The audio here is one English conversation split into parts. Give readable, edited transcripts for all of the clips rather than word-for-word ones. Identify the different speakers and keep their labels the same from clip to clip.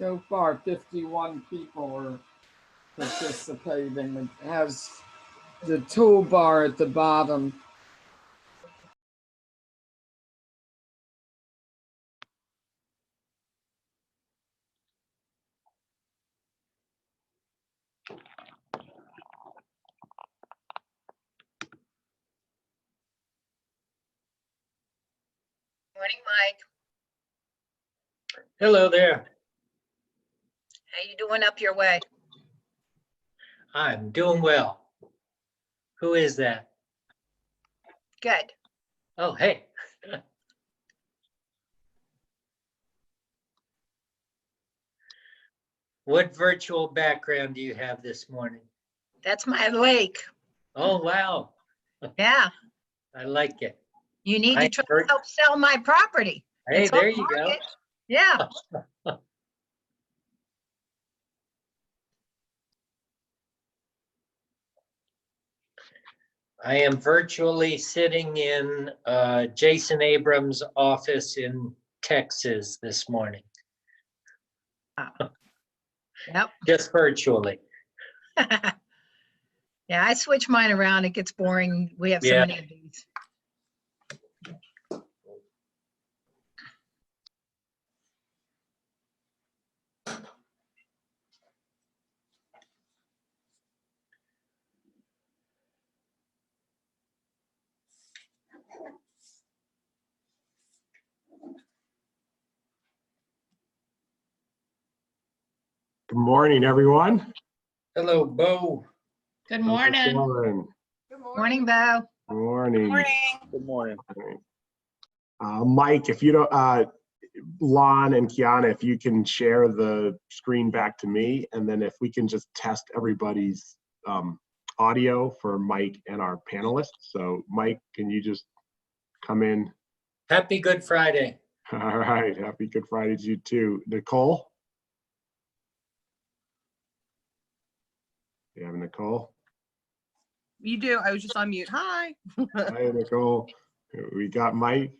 Speaker 1: So far, 51 people are participating. It has the toolbar at the bottom.
Speaker 2: Morning, Mike.
Speaker 3: Hello there.
Speaker 2: How you doing up your way?
Speaker 3: I'm doing well. Who is that?
Speaker 2: Good.
Speaker 3: Oh, hey. What virtual background do you have this morning?
Speaker 2: That's my lake.
Speaker 3: Oh, wow.
Speaker 2: Yeah.
Speaker 3: I like it.
Speaker 2: You need to try to help sell my property.
Speaker 3: Hey,
Speaker 2: It's
Speaker 3: there
Speaker 2: on
Speaker 3: you go.
Speaker 2: market. Yeah.
Speaker 3: I am virtually sitting in Jason Abrams' office in Texas this morning.
Speaker 2: Yep.
Speaker 3: Just virtually.
Speaker 2: Yeah, I switch mine around. It gets boring. We have so
Speaker 3: Yeah.
Speaker 2: many of these.
Speaker 4: Good morning, everyone.
Speaker 3: Hello, Bo.
Speaker 5: Good morning.
Speaker 4: Morning.
Speaker 2: Morning, Bo.
Speaker 4: Morning.
Speaker 6: Good morning.
Speaker 4: Mike, if you don't, Lon and Kiana, if you can share the screen back to me, and then if we can just test everybody's audio for Mike and our panelists. So Mike, can you just come in?
Speaker 3: Happy Good Friday.
Speaker 4: All right, happy Good Friday to you too. Nicole? You have Nicole?
Speaker 5: You do. I was just on mute. Hi.
Speaker 4: Hi, Nicole. We got Mike.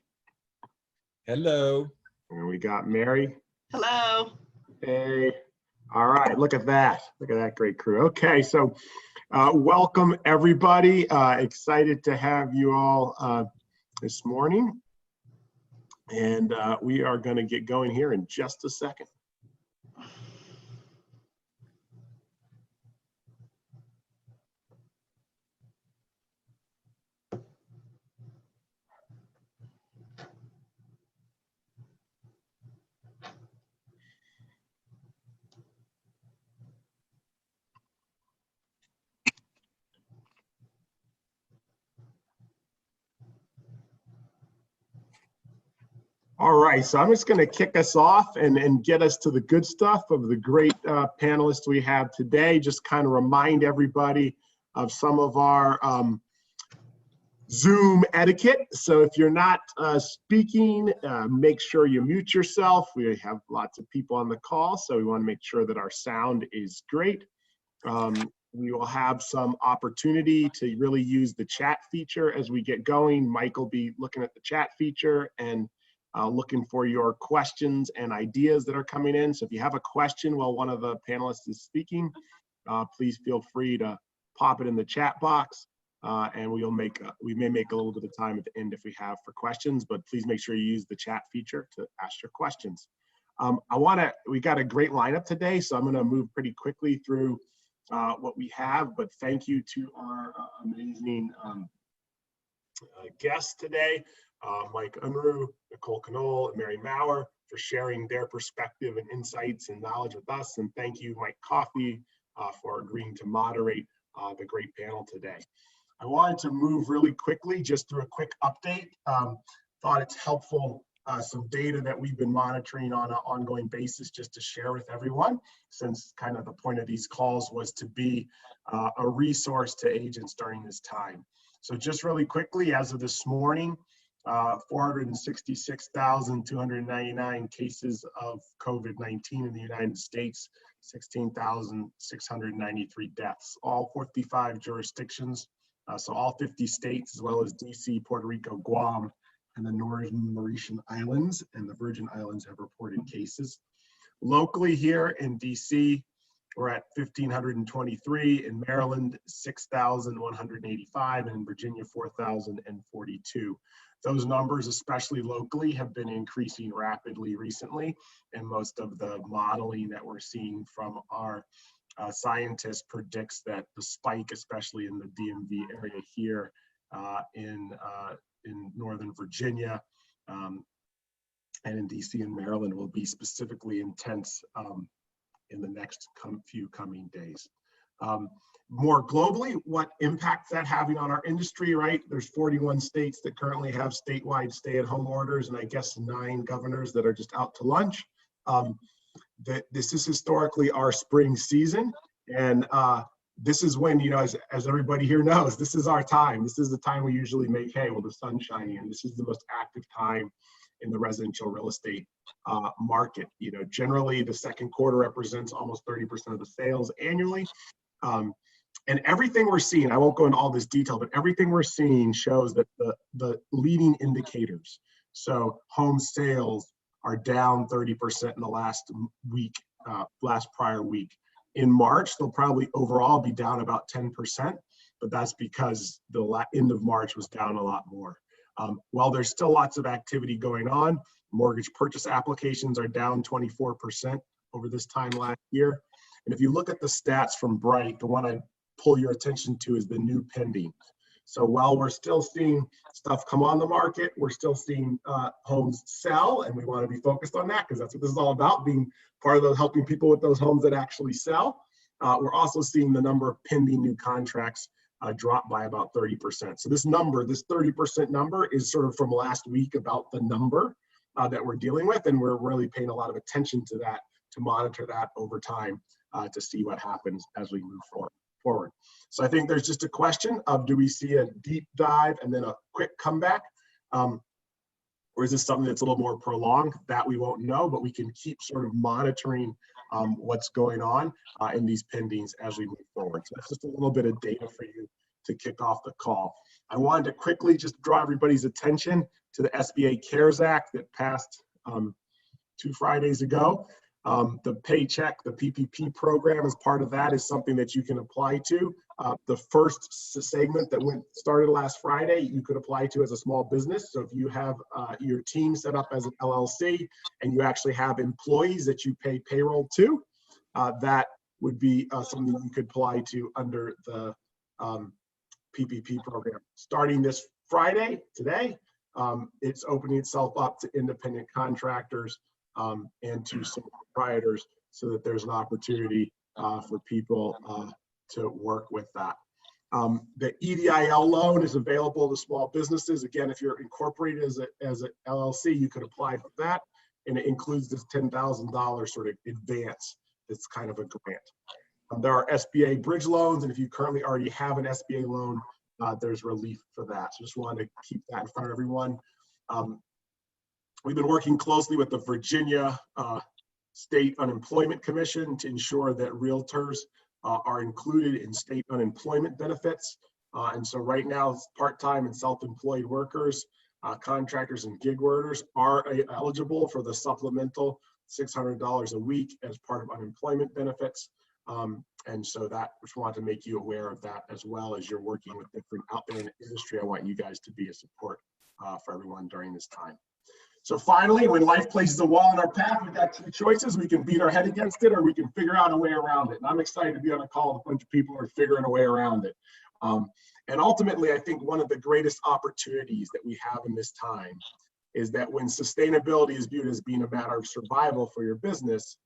Speaker 6: Hello.
Speaker 4: And we got Mary.
Speaker 5: Hello.
Speaker 4: Hey. All right, look at that. Look at that great crew. Okay, so welcome everybody. Excited to have you all this morning. And we are going to get going here in just a second. All right, so I'm just going to kick us off and get us to the good stuff of the great panelists we have today. Just kind of remind everybody of some of our Zoom etiquette. So if you're not speaking, make sure you mute yourself. We have lots of people on the call, so we want to make sure that our sound is great. We will have some opportunity to really use the chat feature as we get going. Mike will be looking at the chat feature and looking for your questions and ideas that are coming in. So if you have a question while one of the panelists is speaking, please feel free to pop it in the chat box. And we may make a little bit of time at the end if we have for questions, but please make sure you use the chat feature to ask your questions. We got a great lineup today, so I'm gonna move pretty quickly through what we have, but thank you to our amazing guests today, Mike Unruh, Nicole Knoll, and Mary Maurer, for sharing their perspective and insights and knowledge with us. And thank you, Mike Coffey, for agreeing to moderate the great panel today. I wanted to move really quickly just through a quick update. Thought it's helpful, some data that we've been monitoring on an ongoing basis just to share with everyone, since kind of the point of these calls was to be a resource to agents during this time. So just really quickly, as of this morning, 466,299 cases of COVID-19 in the United States, 16,693 deaths, all 45 jurisdictions. So all 50 states, as well as DC, Puerto Rico, Guam, and the Northern Mauritian Islands and the Virgin Islands have reported cases. Locally here in DC, we're at 1,523, in Maryland, 6,185, and in Virginia, 4,042. Those numbers, especially locally, have been increasing rapidly recently, and most of the modeling that we're seeing from our scientists predicts that the spike, especially in the DMV area here in Northern Virginia and in DC and Maryland, will be specifically intense in the next few coming days. More globally, what impacts that having on our industry, right? There's 41 states that currently have statewide stay-at-home orders, and I guess 9 governors that are just out to lunch. This is historically our spring season, and this is when, you know, as everybody here knows, this is our time. This is the time we usually make hay while the sun's shining, and this is the most active time in the residential real estate market. You know, generally the second quarter represents almost 30% of the sales annually. And everything we're seeing, I won't go into all this detail, but everything we're seeing shows that the leading indicators, so home sales are down 30% in the last week, prior week. In March, they'll probably overall be down about 10%, but that's because the end of March was down a lot more. While there's still lots of activity going on, mortgage purchase applications are down 24% over this time last year. And if you look at the stats from Bright, the one I pull your attention to is the new pending. So while we're still seeing stuff come on the market, we're still seeing homes sell, and we want to be focused on that because that's what this is all about, being part of those, helping people with those homes that actually sell. We're also seeing the number of pending new contracts drop by about 30%. So this number, this 30% number, is sort of from last week about the number that we're dealing with, and we're really paying a lot of attention to that, to monitor that over time to see what happens as we move forward. So I think there's just a question of, do we see a deep dive and then a quick comeback? Or is this something that's a little more prolonged? That we won't know, but we can keep sort of monitoring what's going on in these pendings as we move forward. So that's just a little bit of data for you to kick off the call. I wanted to quickly just draw everybody's attention to the SBA CARES Act that passed 2 Fridays ago. The paycheck, the PPP program, as part of that, is something that you can apply to. The first segment that started last Friday, you could apply to as a small business. So if you have your team set up as an LLC and you actually have employees that you pay payroll to, that would be something you could apply to under the PPP program. Starting this Friday, today, it's opening itself up to independent contractors and to some proprietors, so that there's an opportunity for people to work with that. The EDIL loan is available to small businesses. Again, if you're incorporated as an LLC, you could apply for that, and it includes this $10,000 sort of advance. It's kind of a grant. There are SBA bridge loans, and if you currently already have an SBA loan, there's relief for that. So just wanted to keep that in front of everyone. We've been working closely with the Virginia State Unemployment Commission to ensure that realtors are included in state unemployment benefits. And so right now, part-time and self-employed workers, contractors and gig workers are eligible for the supplemental $600 a week as part of unemployment benefits. And so that, just wanted to make you aware of that, as well as you're working with different out there in the industry. I want you guys to be a support for everyone during this time. So finally, when life places a wall in our path, we've got 2 choices. We can beat our head against it, or we can figure out a way around it. And I'm excited to be on a call with a bunch of people who are figuring a way around it. And ultimately, I think one of the greatest opportunities that we have in this time is that when sustainability is viewed as being a matter of survival for your business,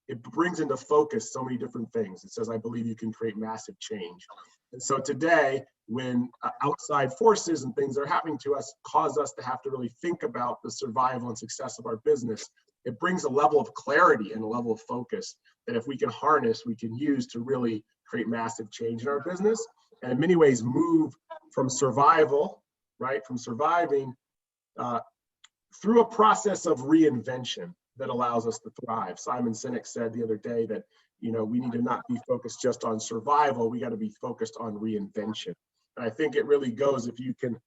Speaker 4: it brings into focus so many different things. It says, I believe you can create massive change. And so today, when outside forces and things that are happening to us cause us to have to really think about the survival and success of our business, it brings a level of clarity and a level of focus that if we can harness, we can use to really create massive change in our business. And in many ways, move from survival, right, from surviving through a process of reinvention that allows us to thrive. Simon Sinek said the other day that, you know, we need to not be focused just on survival. We got to be focused on reinvention. And I think it really goes, if you can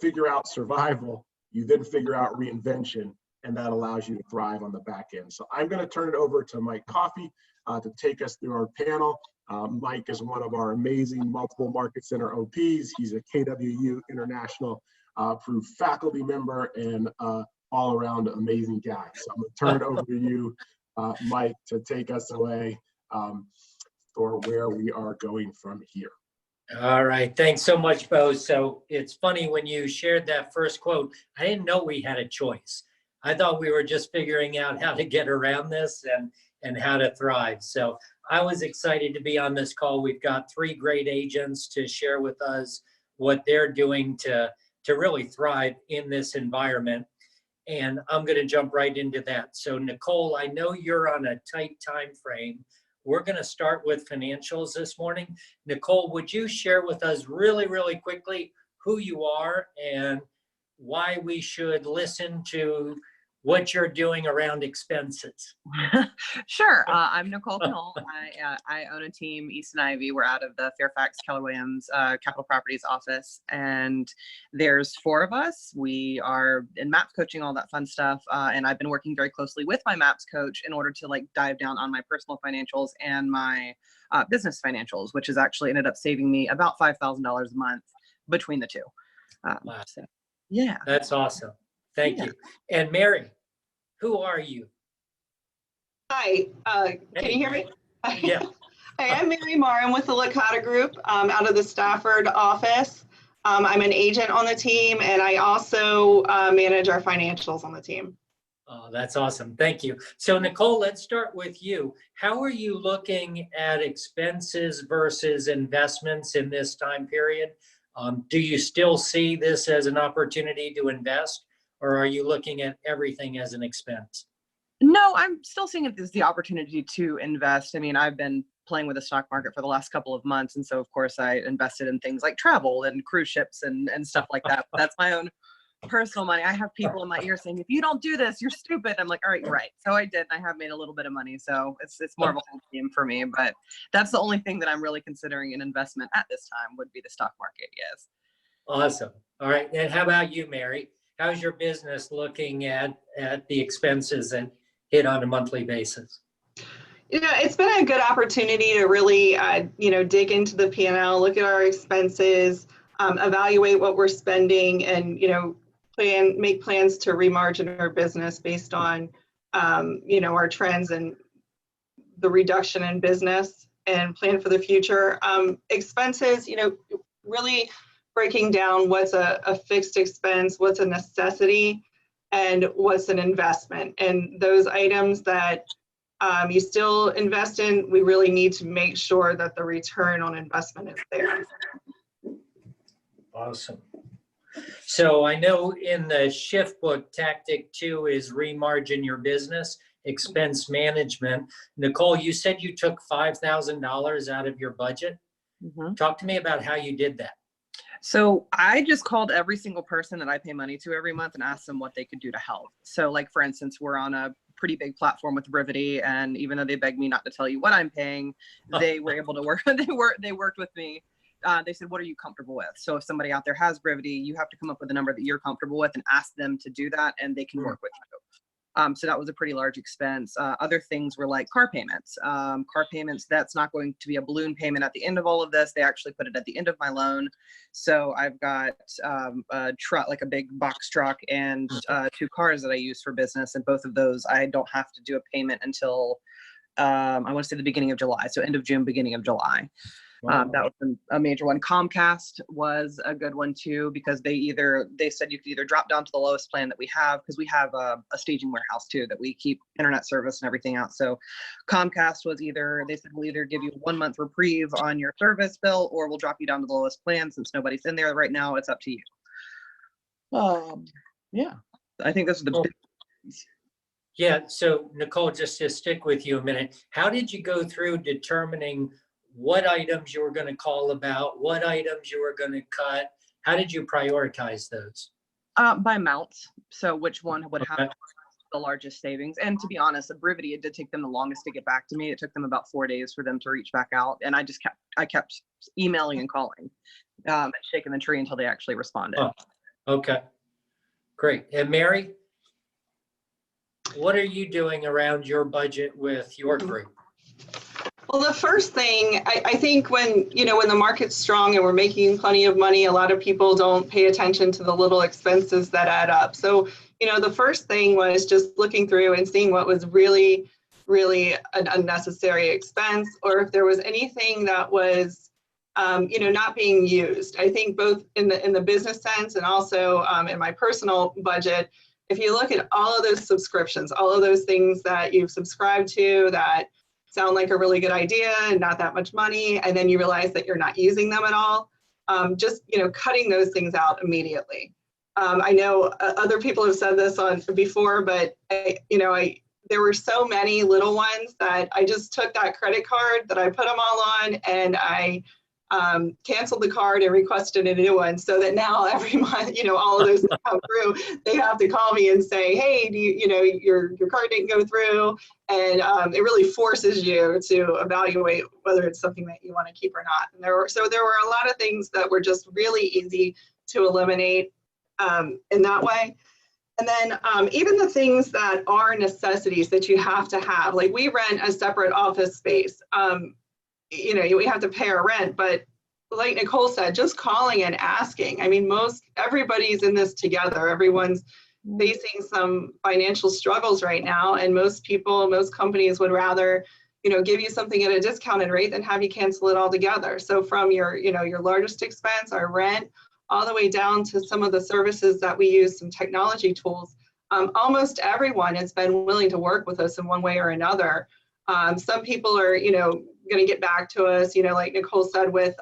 Speaker 4: figure out survival, you then figure out reinvention, and that allows you to thrive on the back end. So I'm going to turn it over to Mike Coffey to take us through our panel. Mike is one of our amazing multiple market center OPs. He's a KWU International approved faculty member and all around amazing guy. So I'm going to turn it over to you, Mike, to take us away for where we are going from here.
Speaker 3: All right, thanks so much, Bo. So it's funny when you shared that first quote, I didn't know we had a choice. I thought we were just figuring out how to get around this and how to thrive. So I was excited to be on this call. We've got 3 great agents to share with us what they're doing to really thrive in this environment. And I'm going to jump right into that. So Nicole, I know you're on a tight time frame. We're going to start with financials this morning. Nicole, would you share with us really, really quickly who you are and why we should listen to what you're doing around expenses?
Speaker 5: Sure. I'm Nicole Knoll. I own a team, East and Ivy. We're out of the Fairfax Keller Williams Capital Properties office, and there's 4 of us. We are in MAPS coaching, all that fun stuff, and I've been working very closely with my MAPS coach in order to like dive down on my personal financials and my business financials, which has actually ended up saving me about $5,000 a month between the 2.
Speaker 3: Wow.
Speaker 5: So, yeah.
Speaker 3: That's awesome. Thank you. And Mary, who are you?
Speaker 7: Hi, can you hear me?
Speaker 3: Yeah.
Speaker 7: Hi, I'm Mary Marr. I'm with the Licata Group out of the Stafford office. I'm an agent on the team, and I also manage our financials on the team.
Speaker 3: Oh, that's awesome. Thank you. So Nicole, let's start with you. How are you looking at expenses versus investments in this time period? Do you still see this as an opportunity to invest, or are you looking at everything as an expense?
Speaker 5: No, I'm still seeing it as the opportunity to invest. I mean, I've been playing with the stock market for the last couple of months. And so, of course, I invested in things like travel and cruise ships and stuff like that. That's my own personal money. I have people in my ear saying, if you don't do this, you're stupid. I'm like, all right, you're right. So I did. And I have made a little bit of money. So it's more of a whole game for me. But that's the only thing that I'm really considering an investment at this time would be the stock market. Yes.
Speaker 3: Awesome. All right. And how about you, Mary? How's your business looking at the expenses that hit on a monthly basis?
Speaker 7: You know, it's been a good opportunity to really, dig into the P&L, look at our expenses, evaluate what we're spending, and, make plans to remargin our business based on, our trends and the reduction in business and plan for the future. Expenses, really breaking down what's a fixed expense, what's a necessity, and what's an investment. And those items that you still invest in, we really need to make sure that the return on investment is there.
Speaker 3: Awesome. So I know in the shift book, tactic 2 is remargin your business, expense management. Nicole, you said you took $5,000 out of your budget.
Speaker 5: Mm-hmm.
Speaker 3: Talk to me about how you did that.
Speaker 5: So I just called every single person that I pay money to every month and asked them what they could do to help. So like, for instance, we're on a pretty big platform with Rivety, and even though they begged me not to tell you what I'm paying, they were able to work. They worked with me. They said, what are you comfortable with? So if somebody out there has Rivety, you have to come up with a number that you're comfortable with and ask them to do that, and they can work with you. So that was a pretty large expense. Other things were like car payments. Car payments, that's not going to be a balloon payment at the end of all of this. They actually put it at the end of my loan. So I've got a truck, like a big box truck, and 2 cars that I use for business. And both of those, I don't have to do a payment until, I want to say the beginning of July. So end of June, beginning of July.
Speaker 3: Wow.
Speaker 5: That was a major one. Comcast was a good one too, because they said you could either drop down to the lowest plan that we have, because we have a staging warehouse too that we keep internet service and everything out. So Comcast was they said we'll either give you a 1 month reprieve on your service bill, or we'll drop you down to the lowest plan. Since nobody's in there right now, it's up to you. Yeah, I think those are the big things.
Speaker 3: Yeah. So Nicole, just to stick with you a minute, how did you go through determining what items you were going to call about, what items you were going to cut? How did you prioritize those?
Speaker 5: By amounts. So which one would have the largest savings? And to be honest, at Brivity, it did take them the longest to get back to me. It took them about 4 days for them to reach back out. And I kept emailing and calling, and shaking the tree until they actually responded.
Speaker 3: Oh, okay. Great. And Mary? What are you doing around your budget with your group?
Speaker 7: Well, the first thing, I think when the market's strong and we're making plenty of money, a lot of people don't pay attention to the little expenses that add up. So, the first thing was just looking through and seeing what was really, really an unnecessary expense, or if there was anything that was, not being used. I think both in the business sense and also in my personal budget, if you look at all of those subscriptions, all of those things that you've subscribed to that sound like a really good idea and not that much money, and then you realize that you're not using them at all, just cutting those things out immediately. I know other people have said this before, but there were so many little ones that I just took that credit card that I put them all on, and I canceled the card and requested a new one, so that now every month, all of those that come through, they have to call me and say, hey, your card didn't go through, and it really forces you to evaluate whether it's something that you want to keep or not. And there were a lot of things that were just really easy to eliminate in that way. And then even the things that are necessities that you have to have, like we rent a separate office space. We have to pay our rent, but like Nicole said, just calling and asking. I mean, everybody's in this together. Everyone's facing some financial struggles right now, and most companies would rather, give you something at a discounted rate than have you cancel it altogether. So from your largest expense, our rent, all the way down to some of the services that we use, some technology tools, almost everyone has been willing to work with us in one way or another. Some people are, going to get back to us, like Nicole said, with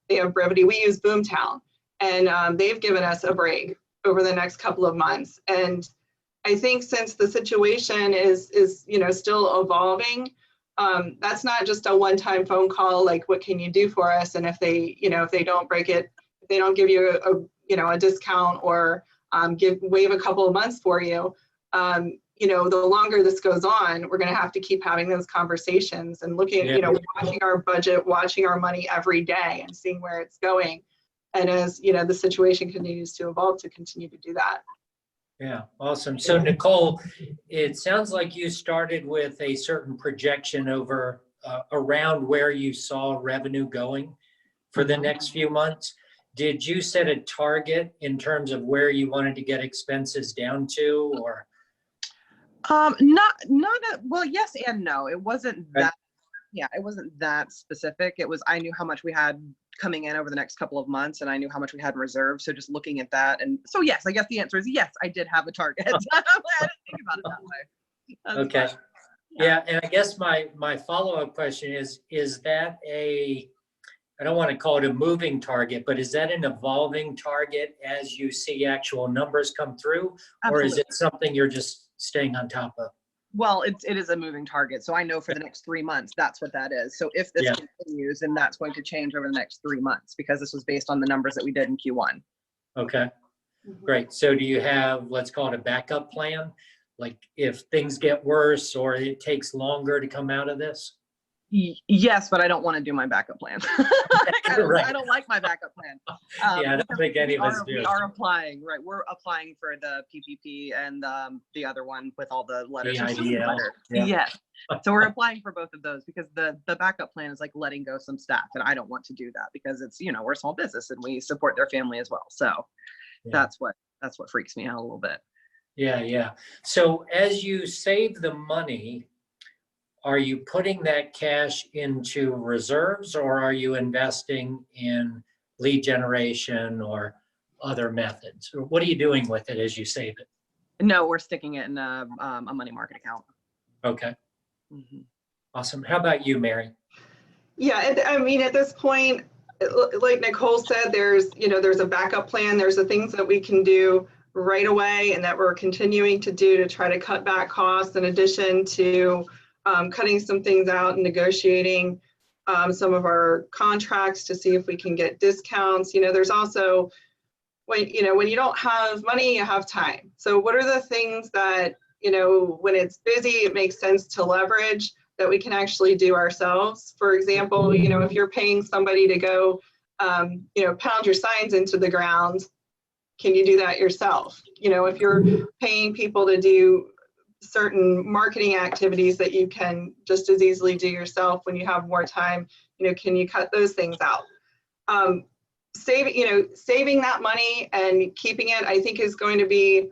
Speaker 7: they have Brevity. We use Boomtown, and they've given us a break over the next couple of months. And I think since the situation is still evolving, that's not just a one-time phone call, like what can you do for us? And if they don't break it, if they don't give you a discount or waive a couple of months for you, the longer this goes on, we're going to have to keep having those conversations and looking, watching our budget, watching our money every day and seeing where it's going. And as, the situation continues to evolve, to continue to do that.
Speaker 3: Yeah, awesome. So Nicole, it sounds like you started with a certain projection over around where you saw revenue going for the next few months. Did you set a target in terms of where you wanted to get expenses down to, or?
Speaker 5: Well, yes and no. It wasn't that, it wasn't that specific. It was, I knew how much we had coming in over the next couple of months, and I knew how much we had in reserve. So just looking at that, and so yes, I guess the answer is yes, I did have a target. I didn't think about it that way. That's
Speaker 3: okay.
Speaker 5: fine.
Speaker 3: Yeah, and I guess my follow-up question is that I don't want to call it a moving target, but is that an evolving target as you see actual numbers come through? Absolutely. Or is it something you're just staying on top of?
Speaker 5: Well, it is a moving target. So I know for the next 3 months, that's what that is. So if this continues, then that's going to change over the next 3 months, because this was based on the numbers that we did in Q1.
Speaker 3: Okay, great. So do you have, let's call it a backup plan? Like if things get worse or it takes longer to come out of this?
Speaker 5: Yes, but I don't want to do my backup plan. I don't like my backup plan.
Speaker 3: I don't think any of us do.
Speaker 5: We are applying, right? We're applying for the PPP and the other one with all the letters.
Speaker 3: Yeah.
Speaker 5: Yes. So we're applying for both of those, because the backup plan is like letting go some staff, and I don't want to do that, because it's, we're a small business and we support their family as well. So that's what freaks me out a little bit.
Speaker 3: Yeah. So as you save the money, are you putting that cash into reserves, or are you investing in lead generation or other methods? Or what are you doing with it as you save it?
Speaker 5: No, we're sticking it in a money market account.
Speaker 3: Okay. Awesome. How about you, Mary?
Speaker 7: Yeah, I mean, at this point, like Nicole said, there's a backup plan. There's the things that we can do right away and that we're continuing to do to try to cut back costs, in addition to cutting some things out and negotiating some of our contracts to see if we can get discounts. There's also, when you don't have money, you have time. So what are the things that, when it's busy, it makes sense to leverage that we can actually do ourselves? For example, if you're paying somebody to go, pound your signs into the ground, can you do that yourself? If you're paying people to do certain marketing activities that you can just as easily do yourself when you have more time, can you cut those things out? Saving that money and keeping it, I think, is going to be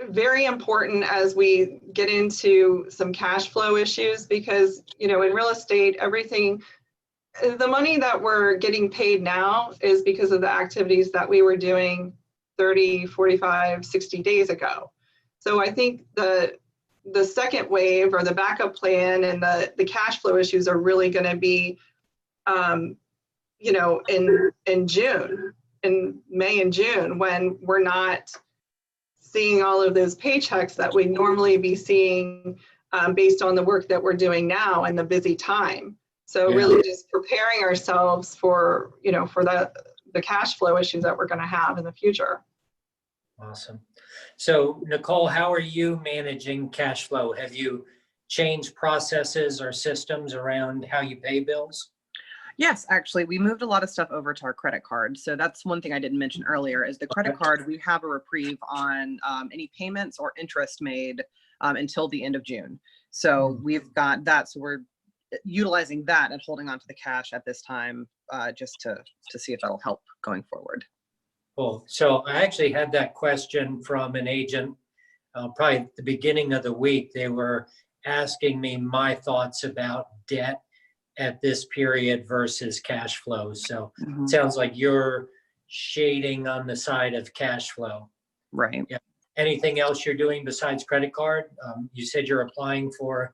Speaker 7: very important as we get into some cash flow issues, because, in real estate, the money that we're getting paid now is because of the activities that we were doing 30, 45, 60 days ago. So I think the second wave, or the backup plan, and the cash flow issues are really going to be in June, in May and June, when we're not seeing all of those paychecks that we normally be seeing based on the work that we're doing now and the busy time. So really just preparing ourselves for, for the cash flow issues that we're going to have in the future.
Speaker 3: Awesome. So Nicole, how are you managing cash flow? Have you changed processes or systems around how you pay bills?
Speaker 5: Yes, actually, we moved a lot of stuff over to our credit card. So that's one thing I didn't mention earlier, is the credit card, we have a reprieve on any payments or interest made until the end of June. So we've got that. So we're utilizing that and holding on to the cash at this time, just to see if that'll help going forward.
Speaker 3: Cool. So I actually had that question from an agent probably at the beginning of the week. They were asking me my thoughts about debt at this period versus cash flow. So it sounds like you're shading on the side of cash flow.
Speaker 5: Right.
Speaker 3: Yeah. Anything else you're doing besides credit card? You said you're applying for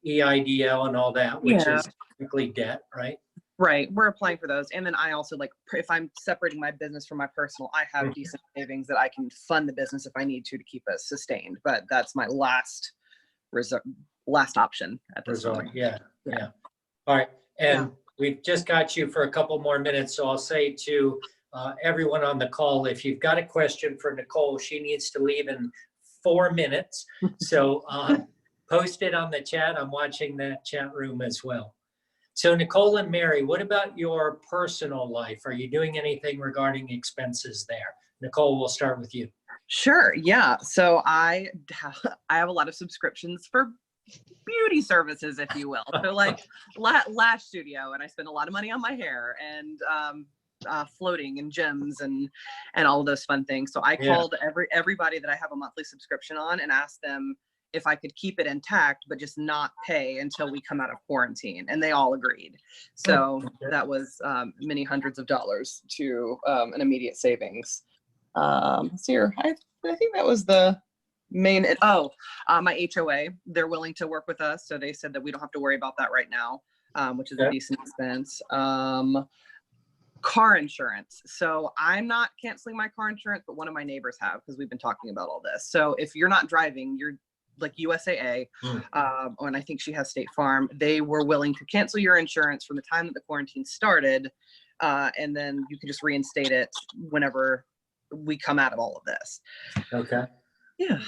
Speaker 3: EIDL and all that, which is typically debt, right?
Speaker 5: Right. We're applying for those. And then I also, like, if I'm separating my business from my personal, I have decent savings that I can fund the business if I need to keep us sustained. But that's my last option at this point.
Speaker 3: Yeah. All right. And we've just got you for a couple more minutes. So I'll say to everyone on the call, if you've got a question for Nicole, she needs to leave in 4 minutes. So post it on the chat. I'm watching that chat room as well. So Nicole and Mary, what about your personal life? Are you doing anything regarding expenses there? Nicole, we'll start with you.
Speaker 5: Sure. Yeah. So I have a lot of subscriptions for beauty services, if you will. So like Lash Studio, and I spend a lot of money on my hair, and floating and gyms and all of those fun things. So I called everybody that I have a monthly subscription on and asked them if I could keep it intact, but just not pay until we come out of quarantine. And they all agreed. So that was many hundreds of dollars to an immediate savings. Let's see here. I think that was the main. My HOA, they're willing to work with us. So they said that we don't have to worry about that right now, which is a decent expense. Car insurance. So I'm not canceling my car insurance, but one of my neighbors have, because we've been talking about all this. So if you're not driving, you're like USAA, and I think she has State Farm, they were willing to cancel your insurance from the time that the quarantine started, and then you can just reinstate it whenever we come out of all of this.
Speaker 3: Okay.
Speaker 5: Yeah.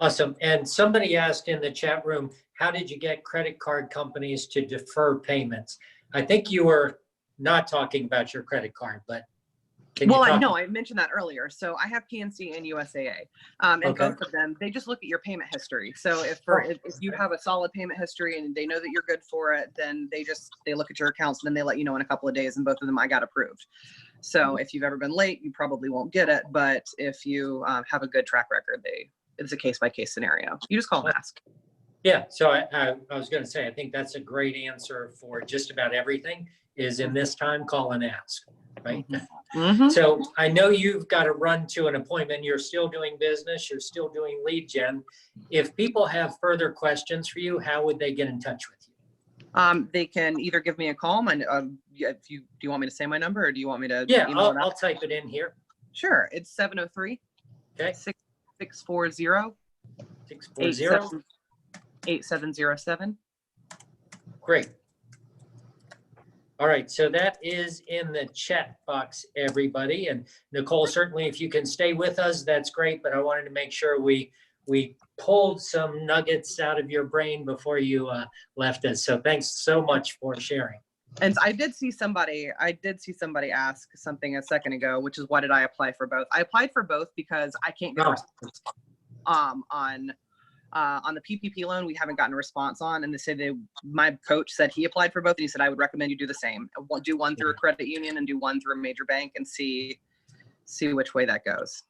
Speaker 3: Awesome. And somebody asked in the chat room, how did you get credit card companies to defer payments? I think you were not talking about your credit card, but
Speaker 5: I mentioned that earlier. So I have PNC and USAA, and both of them, they just look at your payment history. So if you have a solid payment history and they know that you're good for it, then they look at your accounts, and then they let you know in a couple of days, and both of them I got approved. So if you've ever been late, you probably won't get it. But if you have a good track record, it's a case-by-case scenario. You just call and ask.
Speaker 3: Yeah. So I was going to say, I think that's a great answer for just about everything, is in this time, call and ask. Right. So I know you've got to run to an appointment. You're still doing business. You're still doing lead gen. If people have further questions for you, how would they get in touch with you?
Speaker 5: They can either give me a call. Do you want me to say my number, or do you want me to?
Speaker 3: Yeah, I'll type it in here.
Speaker 5: Sure. It's 703.
Speaker 3: Okay.
Speaker 5: 640. 8707.
Speaker 3: Great. All right, so that is in the chat box, everybody. And Nicole, certainly if you can stay with us, that's great. But I wanted to make sure we pulled some nuggets out of your brain before you left us. So thanks so much for sharing.
Speaker 5: And I did see somebody ask something a second ago, which is, why did I apply for both? I applied for both because I can't get a response on the PPP loan, we haven't gotten a response on, and my coach said he applied for both, and he said I would recommend you do the same. Do one through a credit union and do one through a major bank, and see which way that goes.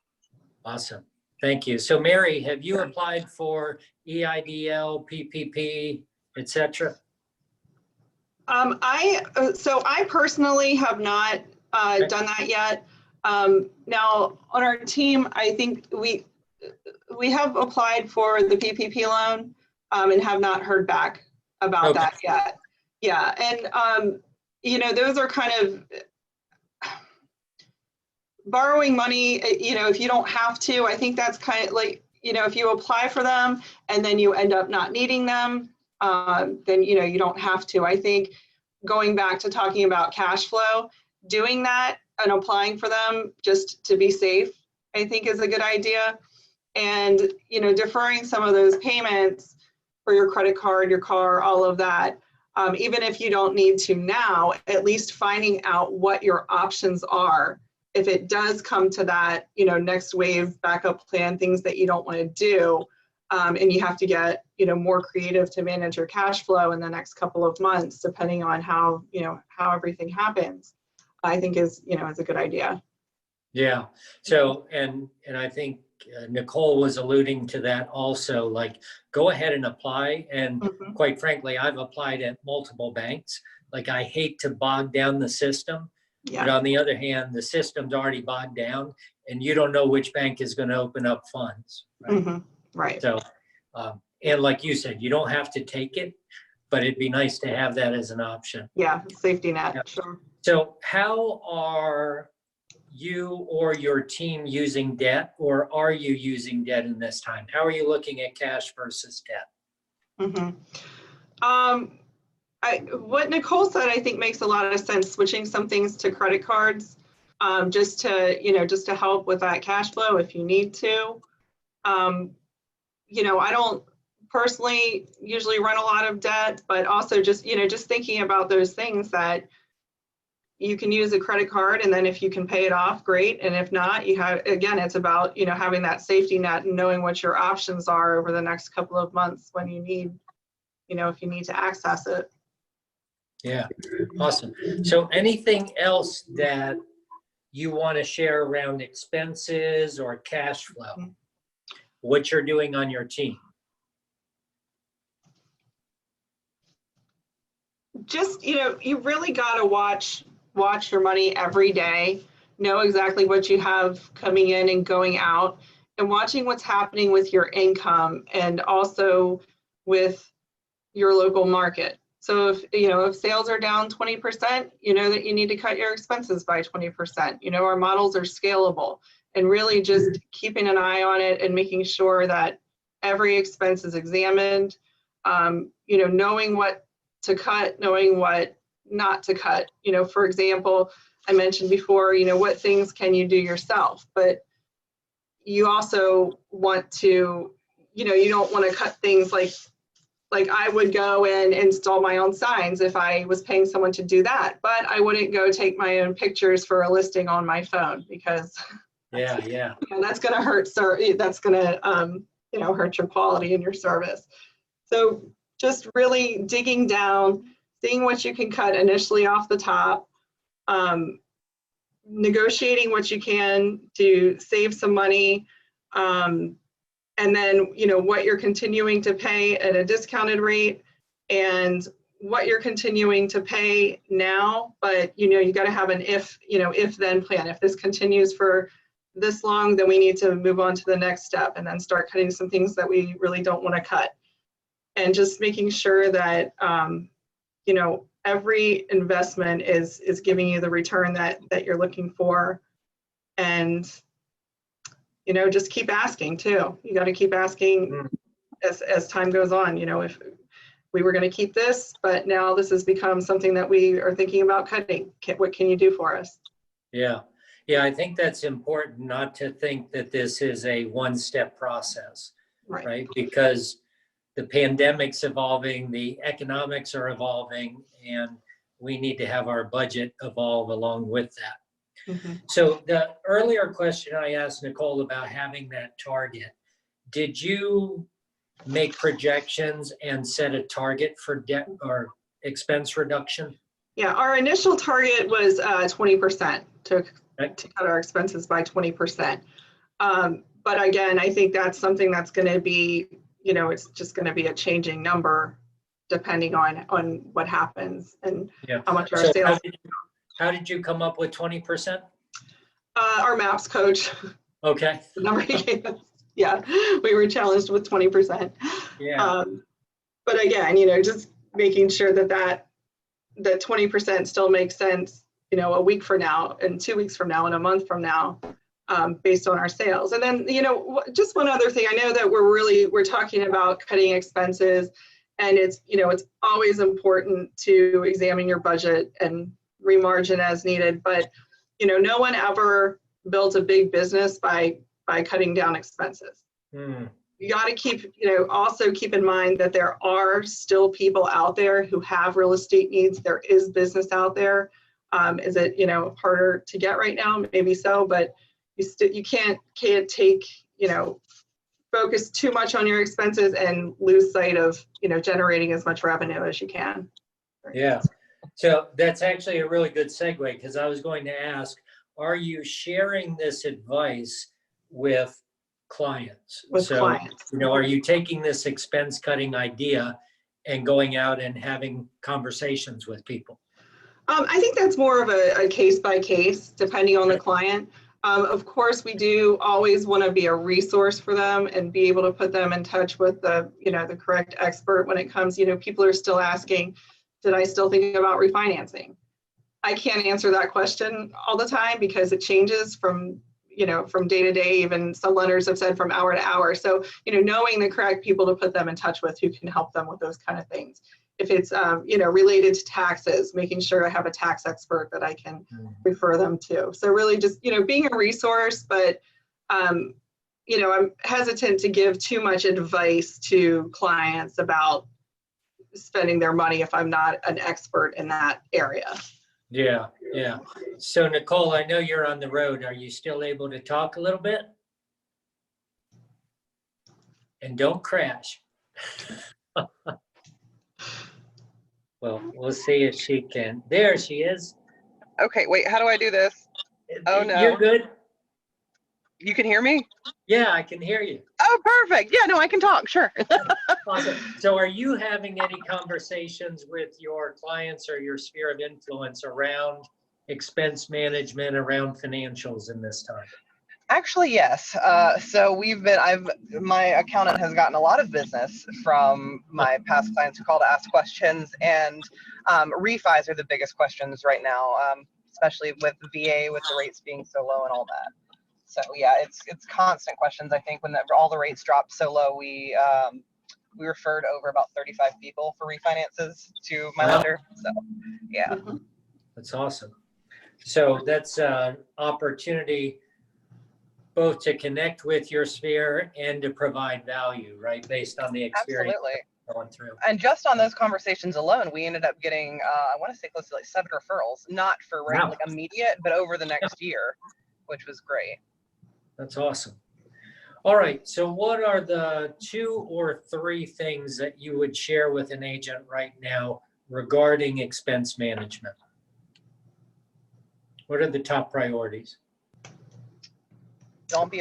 Speaker 3: Awesome. Thank you. So Mary, have you applied for EIDL, PPP, et cetera?
Speaker 7: I personally have not done that yet. Now on our team, I think we have applied for the PPP loan and have not heard back about that yet. Yeah, and those are kind of borrowing money. If you don't have to, I think that's kind of like, if you apply for them and then you end up not needing them, then you don't have to. I think going back to talking about cash flow, doing that and applying for them just to be safe, I think is a good idea. And deferring some of those payments for your credit card, your car, all of that, even if you don't need to now, at least finding out what your options are if it does come to that next wave backup plan, things that you don't want to do, and you have to get more creative to manage your cash flow in the next couple of months, depending on how everything happens, I think is a good idea.
Speaker 3: Yeah. So, and I think Nicole was alluding to that also, like, go ahead and apply. And quite frankly, I've applied at multiple banks. Like, I hate to bog down the system, but on the other hand, the system's already bogged down and you don't know which bank is going to open up funds. Right.
Speaker 7: Right.
Speaker 3: So, and like you said, you don't have to take it, but it'd be nice to have that as an option.
Speaker 7: Yeah. Safety net. Sure.
Speaker 3: So how are you or your team using debt, or are you using debt in this time? How are you looking at cash versus debt?
Speaker 7: What Nicole said, I think makes a lot of sense, switching some things to credit cards, just to help with that cash flow if you need to. I don't personally usually run a lot of debt, but also just thinking about those things that you can use a credit card, and then if you can pay it off, great. And if not, again, it's about, having that safety net and knowing what your options are over the next couple of months when you need, if you need to access it.
Speaker 3: Yeah, awesome. So anything else that you want to share around expenses or cash flow, what you're doing on your team?
Speaker 7: Just, you really got to watch your money every day, know exactly what you have coming in and going out, and watching what's happening with your income and also with your local market. So if sales are down 20%, you know that you need to cut your expenses by 20%. Our models are scalable, and really just keeping an eye on it and making sure that every expense is examined, knowing what to cut, knowing what not to cut. For example, I mentioned before, what things can you do yourself, but you also want to, you don't want to cut things like I would go and install my own signs if I was paying someone to do that, but I wouldn't go take my own pictures for a listing on my phone, because that's going to hurt. That's going to, hurt your quality and your service. So just really digging down, seeing what you can cut initially off the top, negotiating what you can to save some money, and then, what you're continuing to pay at a discounted rate and what you're continuing to pay now. But, you got to have an if then plan. If this continues for this long, then we need to move on to the next step and then start cutting some things that we really don't want to cut. And just making sure that, every investment is giving you the return that you're looking for. And just keep asking too. You got to keep asking as time goes on. If we were going to keep this, but now this has become something that we are thinking about cutting, what can you do for us?
Speaker 3: Yeah. I think that's important, not to think that this is a one-step process, right? Because the pandemic's evolving, the economics are evolving, and we need to have our budget evolve along with that. So the earlier question I asked Nicole about having that target, did you make projections and set a target for debt or expense reduction?
Speaker 7: Yeah, our initial target was 20% to
Speaker 3: Okay.
Speaker 7: cut our expenses by 20%. But again, I think that's something that's going to be, you know, it's just going to be a changing number depending on what happens and
Speaker 3: Yeah.
Speaker 7: how much our
Speaker 3: So
Speaker 7: sales.
Speaker 3: how did you come up with 20%?
Speaker 7: Our MAPS coach,
Speaker 3: Okay.
Speaker 7: the number he gave us. Yeah, we were challenged with 20%.
Speaker 3: Yeah.
Speaker 7: But again, you know, just making sure that 20% still makes sense, you know, a week from now and 2 weeks from now and a month from now, based on our sales. And then, you know, just one other thing, I know that we're talking about cutting expenses, and it's, you know, it's always important to examine your budget and remargin as needed. But, you know, no one ever builds a big business by cutting down expenses. You got to keep, you know, also keep in mind that there are still people out there who have real estate needs. There is business out there. Is it, you know, harder to get right now? Maybe so, but you can't take, you know, focus too much on your expenses and lose sight of, you know, generating as much revenue as you can.
Speaker 3: Yeah. So that's actually a really good segue, because I was going to ask, are you sharing this advice with clients?
Speaker 7: With clients.
Speaker 3: You know, are you taking this expense cutting idea and going out and having conversations with people?
Speaker 7: I think that's more of a case by case, depending on the client. Of course, we do always want to be a resource for them and be able to put them in touch with the, you know, the correct expert when it comes, you know, people are still asking, did I still think about refinancing? I can't answer that question all the time because it changes from, you know, from day to day. Even some lenders have said from hour to hour. So, you know, knowing the correct people to put them in touch with who can help them with those kind of things. If it's, you know, related to taxes, making sure I have a tax expert that I can refer them to. So really just, you know, being a resource, but, you know, I'm hesitant to give too much advice to clients about spending their money if I'm not an expert in that area.
Speaker 3: Yeah, yeah. So Nicole, I know you're on the road. Are you still able to talk a little bit? And don't crash. Well, we'll see if she can. There she is.
Speaker 5: Okay, wait, how do I do this? Oh, no.
Speaker 3: You're good.
Speaker 5: You can hear me?
Speaker 3: Yeah, I can hear you.
Speaker 5: Oh, perfect. Yeah, no, I can talk, sure.
Speaker 3: Awesome. So are you having any conversations with your clients or your sphere of influence around expense management, around financials in this time?
Speaker 5: Actually, yes. So my accountant has gotten a lot of business from my past clients who call to ask questions, and refis are the biggest questions right now, especially with VA, with the rates being so low and all that. So yeah, it's constant questions. I think when all the rates dropped so low, we referred over about 35 people for refinances to my lender. So yeah.
Speaker 3: That's awesome. So that's an opportunity both to connect with your sphere and to provide value, right? Based on the experience.
Speaker 5: Absolutely.
Speaker 3: Going through.
Speaker 5: And just on those conversations alone, we ended up getting, I want to say close to like 7 referrals, not for like immediate, but over the next year, which was great.
Speaker 3: That's awesome. All right. So what are the 2 or 3 things that you would share with an agent right now regarding expense management? What are the top priorities?
Speaker 5: Don't be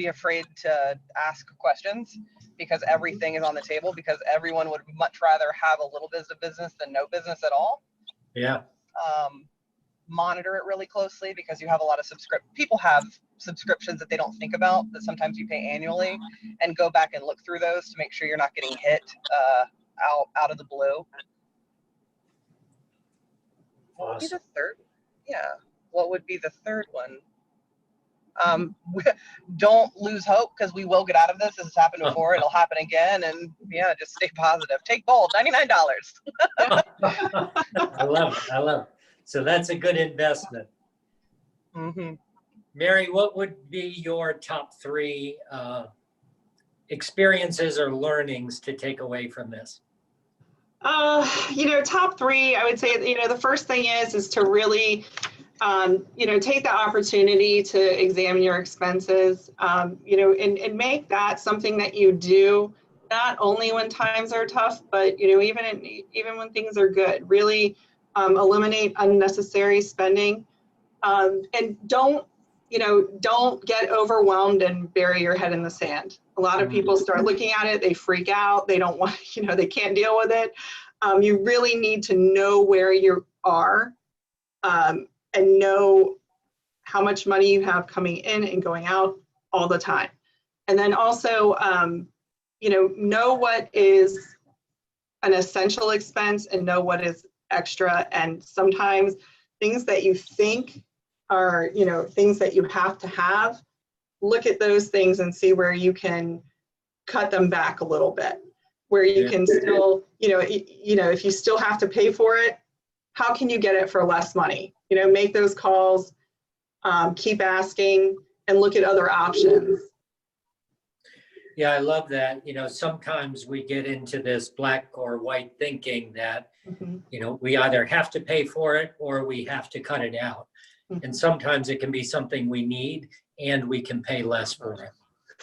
Speaker 5: afraid to ask questions, because everything is on the table, because everyone would much rather have a little bit of business than no business at all.
Speaker 3: Yeah.
Speaker 5: Monitor it really closely, because you have a lot of people have subscriptions that they don't think about that sometimes you pay annually, and go back and look through those to make sure you're not getting hit out of the blue. What would be the third? Yeah. What would be the third one? Don't lose hope, because we will get out of this. This has happened before. It'll happen again. And yeah, just stay positive. Take bold, $99.
Speaker 3: I love it. I love it. So that's a good investment.
Speaker 5: Mm-hmm.
Speaker 3: Mary, what would be your top 3 experiences or learnings to take away from this?
Speaker 7: You know, top 3, I would say, you know, the first thing is to really take the opportunity to examine your expenses, and make that something that you do not only when times are tough, but, even when things are good. Really eliminate unnecessary spending, and don't get overwhelmed and bury your head in the sand. A lot of people start looking at it, they freak out, they don't want, they can't deal with it. You really need to know where you are, and know how much money you have coming in and going out all the time. And then also, know what is an essential expense and know what is extra. And sometimes things that you think are, things that you have to have, look at those things and see where you can cut them back a little bit, where you can still, if you still have to pay for it, how can you get it for less money? Make those calls, keep asking, and look at other options.
Speaker 3: Yeah, I love that. Sometimes we get into this black or white thinking that, we either have to pay for it or we have to cut it out. And sometimes it can be something we need and we can pay less for it.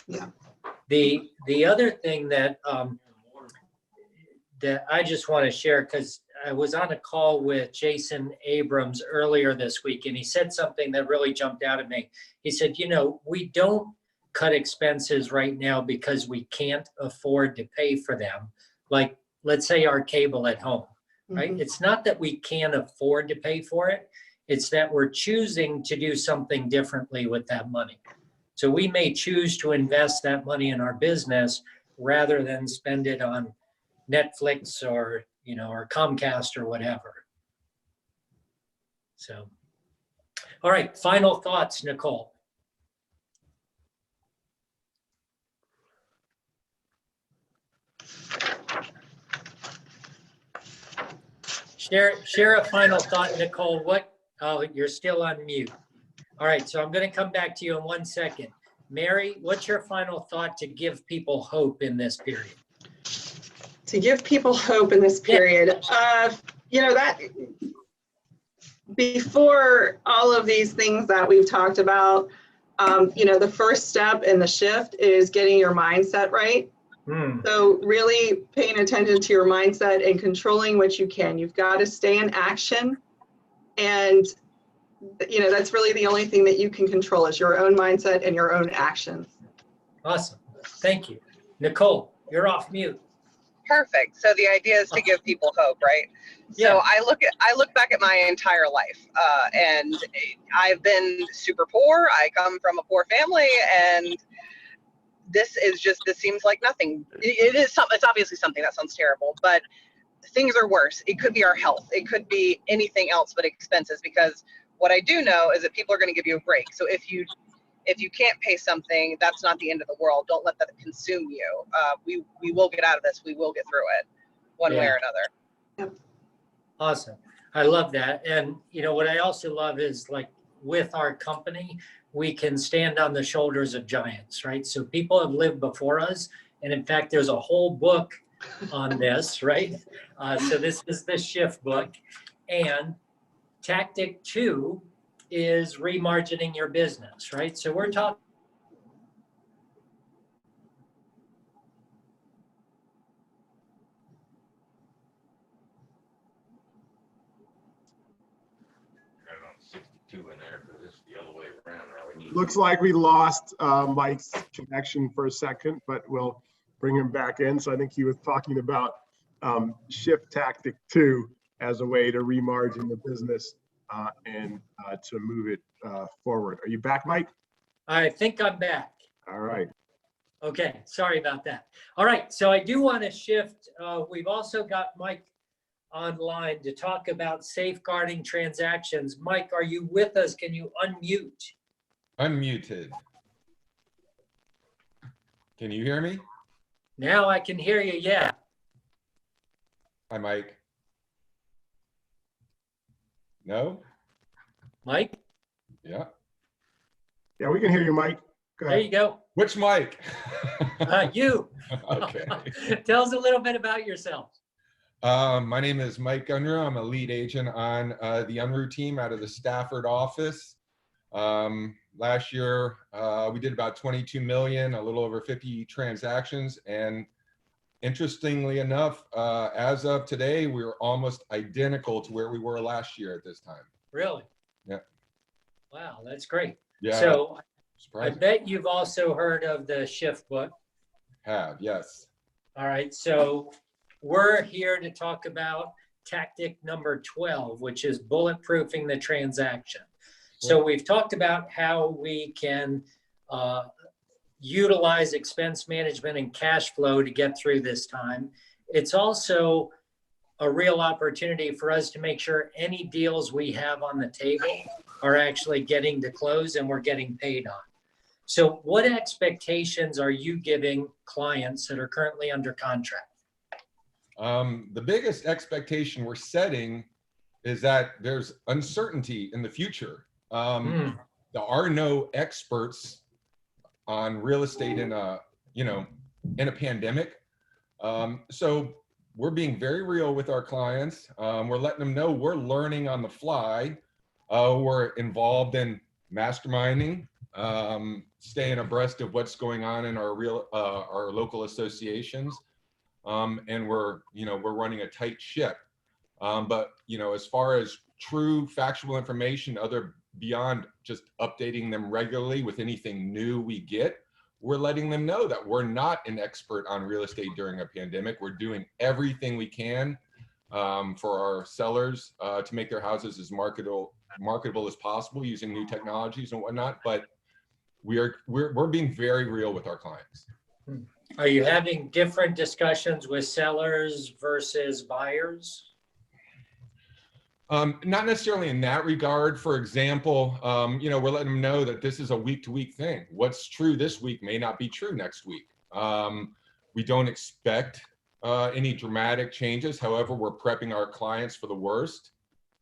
Speaker 7: Yeah.
Speaker 3: The other thing that I just want to share, because I was on a call with Jason Abrams earlier this week, and he said something that really jumped out at me. He said, we don't cut expenses right now because we can't afford to pay for them. Like, let's say our cable at home, right? It's not that we can't afford to pay for it. It's that we're choosing to do something differently with that money. So we may choose to invest that money in our business rather than spend it on Netflix or, or Comcast or whatever. So, all right, final thoughts, Nicole. Share a final thought, Nicole. Oh, you're still on mute. All right, so I'm going to come back to you in 1 second. Mary, what's your final thought to give people hope in this period?
Speaker 7: To give people hope in this period, that before all of these things that we've talked about, the first step in the shift is getting your mindset right. So really paying attention to your mindset and controlling what you can. You've got to stay in action. And, that's really the only thing that you can control is your own mindset and your own actions.
Speaker 3: Awesome. Thank you. Nicole, you're off mute.
Speaker 5: Perfect. So the idea is to give people hope, right?
Speaker 3: Yeah.
Speaker 5: So I look back at my entire life, and I've been super poor. I come from a poor family, and this seems like nothing. It's obviously something that sounds terrible, but things are worse. It could be our health. It could be anything else but expenses, because what I do know is that people are going to give you a break. So if you can't pay something, that's not the end of the world. Don't let that consume you. We will get out of this. We will get through it one way or another.
Speaker 3: Awesome. I love that. And what I also love is, like, with our company, we can stand on the shoulders of giants, right? So people have lived before us. And in fact, there's a whole book on this, right? So this is the shift book. And tactic 2 is remargining your business, right? So we're talking
Speaker 8: in there, because it's the other way around now.
Speaker 4: Looks like we lost Mike's connection for a second, but we'll bring him back in. So I think he was talking about shift tactic 2 as a way to remargin the business and to move it forward. Are you back, Mike?
Speaker 3: I think I'm back.
Speaker 4: All right.
Speaker 3: Okay, sorry about that. All right, so I do want to shift. We've also got Mike online to talk about safeguarding transactions. Mike, are you with us? Can you unmute?
Speaker 6: Unmuted. Can you hear me?
Speaker 3: Now I can hear you, yeah.
Speaker 6: Hi, Mike. No?
Speaker 3: Mike?
Speaker 6: Yeah.
Speaker 4: Yeah, we can hear you, Mike. Go ahead.
Speaker 3: There you go.
Speaker 6: Which Mike?
Speaker 3: You.
Speaker 6: Okay.
Speaker 3: Tell us a little bit about yourself.
Speaker 6: My name is Mike Unruh. I'm a lead agent on the Unruh team out of the Stafford office. Last year, we did about 22 million, a little over 50 transactions. And interestingly enough, as of today, we're almost identical to where we were last year at this time.
Speaker 3: Really?
Speaker 6: Yeah.
Speaker 3: Wow, that's great.
Speaker 6: Yeah.
Speaker 3: So I
Speaker 6: Surprising.
Speaker 3: bet you've also heard of the shift book.
Speaker 6: Have, yes.
Speaker 3: All right, so we're here to talk about tactic number 12, which is bulletproofing the transaction. So we've talked about how we can utilize expense management and cash flow to get through this time. It's also a real opportunity for us to make sure any deals we have on the table are actually getting to close and we're getting paid on. So what expectations are you giving clients that are currently under contract?
Speaker 6: The biggest expectation we're setting is that there's uncertainty in the future. There are no experts on real estate in a pandemic. So we're being very real with our clients. We're letting them know we're learning on the fly. We're involved in masterminding, staying abreast of what's going on in our local associations. And we're running a tight ship. But as far as true factual information, beyond just updating them regularly with anything new we get, we're letting them know that we're not an expert on real estate during a pandemic. We're doing everything we can for our sellers to make their houses as marketable as possible using new technologies and whatnot. But we're being very real with our clients.
Speaker 3: Are you having different discussions with sellers versus buyers?
Speaker 6: Not necessarily in that regard. For example, we're letting them know that this is a week-to-week thing. What's true this week may not be true next week. We don't expect any dramatic changes. However, we're prepping our clients for the worst,